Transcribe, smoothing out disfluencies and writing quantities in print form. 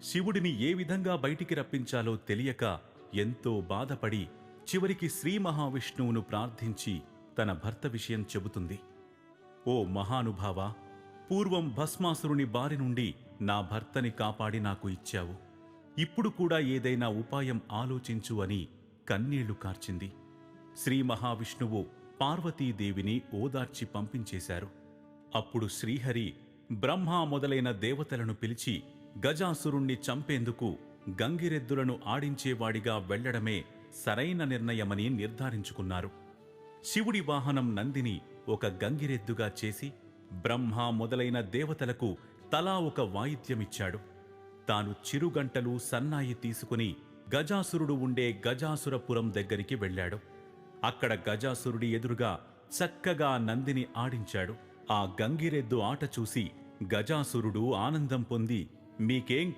శివుడిని ఏ విధంగా బయటికి రప్పించాలో తెలియక ఎంతో బాధపడి చివరికి శ్రీ మహావిష్ణువును ప్రార్థించి తన భర్త విషయం చెబుతుంది. ఓ మహానుభావా, పూర్వం భస్మాసురుని బారి నుండి నా భర్తని కాపాడి నాకు ఇచ్చావు. ఇప్పుడు కూడా ఏదైనా ఉపాయం ఆలోచించు అని కన్నీళ్లు కార్చింది. శ్రీ మహావిష్ణువు పార్వతీదేవిని ఓదార్చి పంపించేశారు. అప్పుడు శ్రీహరి బ్రహ్మ మొదలైన దేవతలను పిలిచి గజాసురుణ్ణి చంపేందుకు గంగిరెద్దులను ఆడించేవాడిగా వెళ్లడమే సరైన నిర్ణయమని నిర్ధారించుకున్నారు. శివుడి వాహనం నందిని ఒక గంగిరెద్దుగా చేసి బ్రహ్మ మొదలైన దేవతలకు తలా ఒక వాయిద్యమిచ్చాడు. తాను చిరుగంటలు సన్నాయి తీసుకుని గజాసురుడు ఉండే గజాసురపురం దగ్గరికి వెళ్లాడు. అక్కడ గజాసురుడి ఎదురుగా చక్కగా నందిని ఆడించాడు. ఆ గంగిరెద్దు ఆట చూసి గజాసురుడు ఆనందం పొంది మీకేం